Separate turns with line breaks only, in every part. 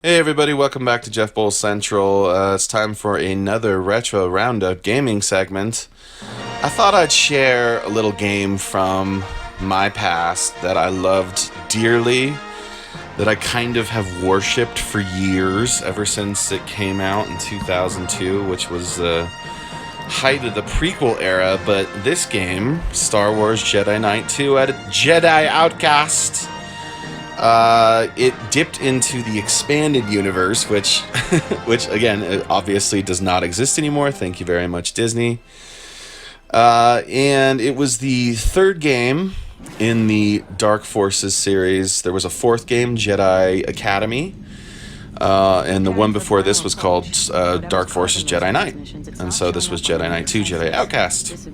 Hey everybody, welcome back to Jeff Bowl Central. It's time for another Retro Roundup gaming segment. I thought I'd share a little game from my past that I loved dearly, that I kind of have worshipped for years, ever since it came out in 2002, which was the height of the prequel era. But this game, Star Wars Jedi Knight 2 at Jedi Outcast, it dipped into the expanded universe, which, which again, obviously does not exist anymore. Thank you very much, Disney. And it was the third game in the Dark Forces series. There was a fourth game, Jedi Academy, and the one before this was called Dark Forces Jedi Knight. And so this was Jedi Knight 2, Jedi Outcast.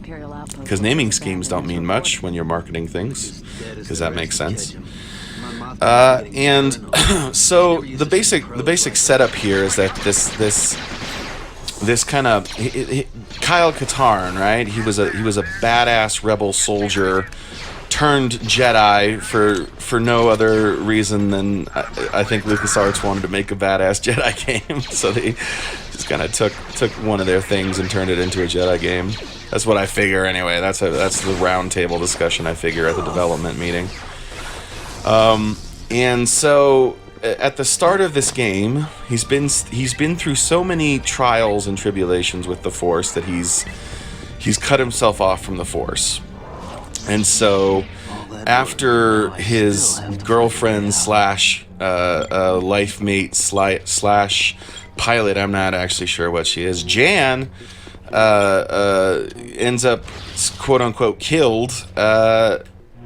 Because naming schemes don't mean much when you're marketing things, because that makes sense. And so the basic setup here is that this kind of Kyle Katarn, right? He was a badass rebel soldier turned Jedi for no other reason than I think LucasArts wanted to make a badass Jedi game, so they just kind of took one of their things and turned it into a Jedi game. That's what I figure anyway. That's the round table discussion I figure at the development meeting. And so at the start of this game, he's been through so many trials and tribulations with the Force that he's cut himself off from the Force. And so after his girlfriend slash life mate slash pilot, I'm not actually sure what she is, Jan, ends up quote unquote killed,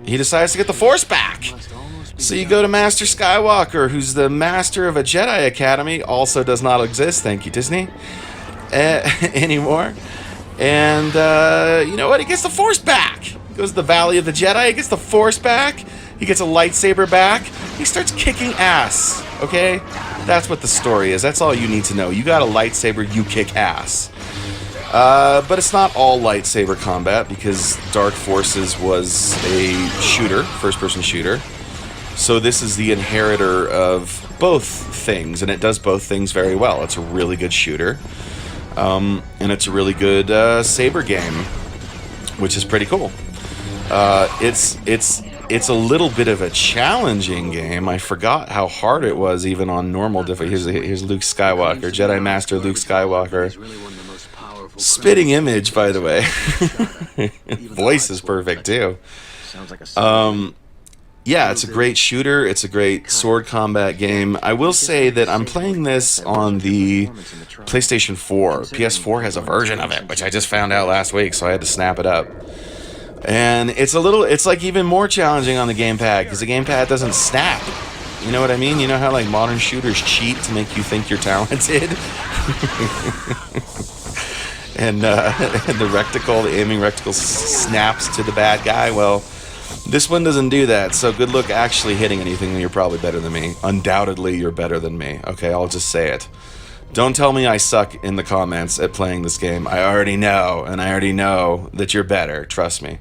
he decides to get the Force back. So you go to Master Skywalker, who's the master of a Jedi Academy, also does not exist, thank you, Disney, anymore. And you know what? He gets the Force back. He goes to the Valley of the Jedi, he gets the Force back, he gets a lightsaber back, he starts kicking ass, okay? That's what the story is. That's all you need to know. You got a lightsaber, you kick ass. But it's not all lightsaber combat, because Dark Forces was a shooter, first-person shooter. So this is the inheritor of both things, and it does both things very well. It's a really good shooter, and it's a really good saber game, which is pretty cool. It's a little bit of a challenging game. I forgot how hard it was even on normal difficulty. Here's Luke Skywalker, Jedi Master Luke Skywalker. Spitting image, by the way. Voice is perfect too. Yeah, it's a great shooter. It's a great sword combat game. I will say that I'm playing this on the PlayStation 4. PS4 has a version of it, which I just found out last week, so I had to snap it up. And it's like even more challenging on the gamepad, because the gamepad doesn't snap. You know what I mean? You know how like modern shooters cheat to make you think you're talented? and the aiming reticle snaps to the bad guy. Well, this one doesn't do that, so good luck actually hitting anything, and you're probably better than me. Undoubtedly, you're better than me. Okay, I'll just say it. Don't tell me I suck in the comments at playing this game. I already know, and I already know that you're better. Trust me.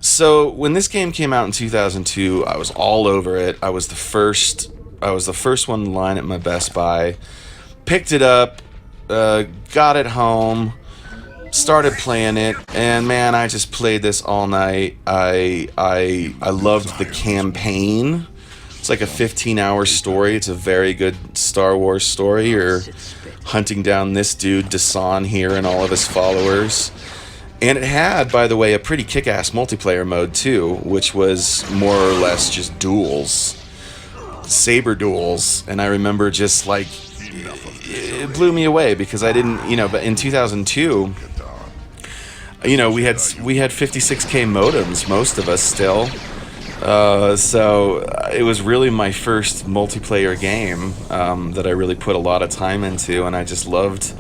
So when this game came out in 2002, I was all over it. I was the first one in line at my Best Buy. Picked it up, got it home, started playing it, and man, I just played this all night. I loved the campaign. It's like a 15-hour story. It's a very good Star Wars story. You're hunting down this dude, Dasan here, and all of his followers. And it had, by the way, a pretty kick-ass multiplayer mode too, which was more or less just duels. Saber duels. And I remember just like, it blew me away, because I didn't, but in 2002, we had 56K modems, most of us still. So it was really my first multiplayer game that I really put a lot of time into, and I just loved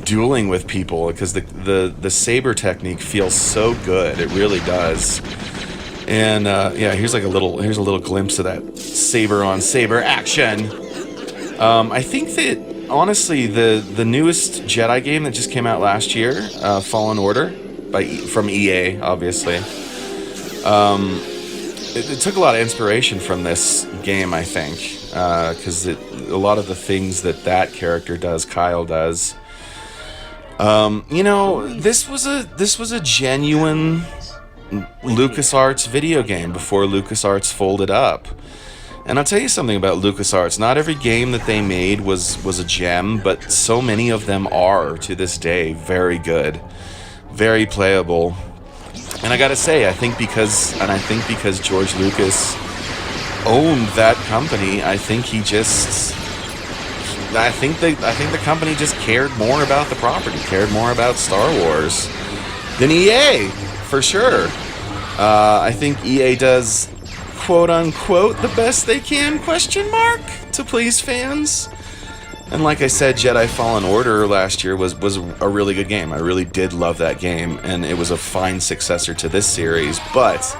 dueling with people, because the saber technique feels so good. It really does. And here's a little glimpse of that saber on saber action. I think that honestly the newest Jedi game that just came out last year, Fallen Order from EA, obviously. it took a lot of inspiration from this game, I think, because a lot of the things that character does, Kyle does. This was a genuine LucasArts video game before LucasArts folded up. And I'll tell you something about LucasArts. Not every game that they made was a gem, but so many of them are, to this day, very good, very playable. And I gotta say, I think because George Lucas owned that company, I think the company just cared more about the property, cared more about Star Wars than EA, for sure. I think EA does, quote unquote, the best they can, to please fans. And like I said, Jedi Fallen Order last year was a really good game. I really did love that game, and it was a fine successor to this series. But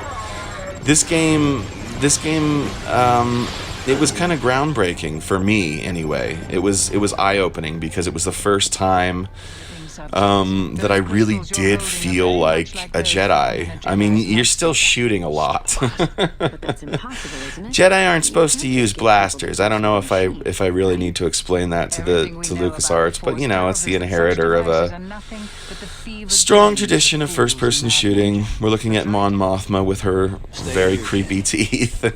this game, it was kind of groundbreaking for me anyway. It was eye-opening because it was the first time that I really did feel like a Jedi. I mean, you're still shooting a lot. Jedi aren't supposed to use blasters. I don't know if I really need to explain that to LucasArts, but it's the inheritor of a strong tradition of first-person shooting. We're looking at Mon Mothma with her very creepy teeth.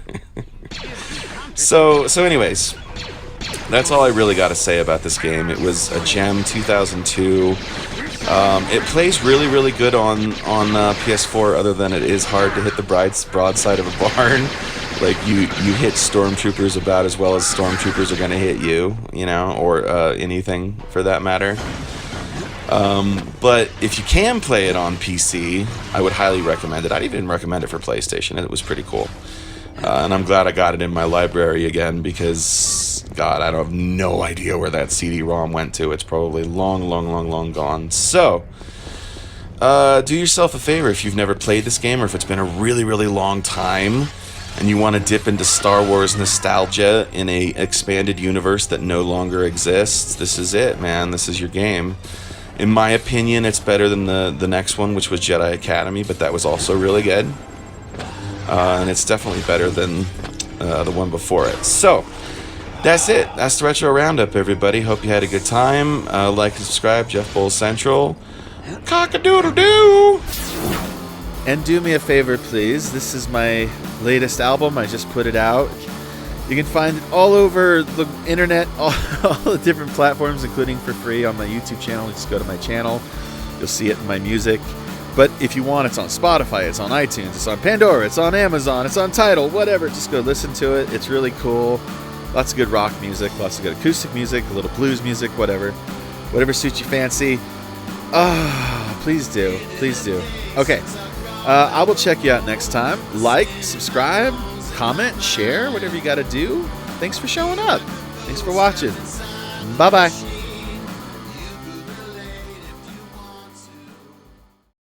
So anyways, that's all I really got to say about this game. It was a gem, 2002. It plays really, really good on PS4, other than it is hard to hit the broadside of a barn. Like, you hit stormtroopers about as well as stormtroopers are going to hit you, or anything for that matter. But if you can play it on PC, I would highly recommend it. I'd even recommend it for PlayStation. It was pretty cool. And I'm glad I got it in my library again because, God, I have no idea where that CD-ROM went to. It's probably long gone. So, do yourself a favor if you've never played this game, or if it's been a really, really long time and you want to dip into Star Wars nostalgia in a expanded universe that no longer exists. This is it, man. This is your game. In my opinion, it's better than the next one, which was Jedi Academy, but that was also really good. And it's definitely better than the one before it. So, that's it. That's the Retro Roundup, everybody. Hope you had a good time. Like and subscribe, Jeff Bowles Central. Cock-a-doodle-doo! And do me a favor, please. This is my latest album. I just put it out. You can find it all over the internet, all the different platforms, including for free on my YouTube channel. Just go to my channel. You'll see it in my music. But if you want, it's on Spotify, it's on iTunes, it's on Pandora, it's on Amazon, it's on Tidal, whatever. Just go listen to it. It's really cool. Lots of good rock music, lots of good acoustic music, a little blues music, whatever. Whatever suits your fancy. Please do. Please do. Okay. I will check you out next time. Like, subscribe, comment, share, whatever you got to do. Thanks for showing up. Thanks for watching. Bye-bye.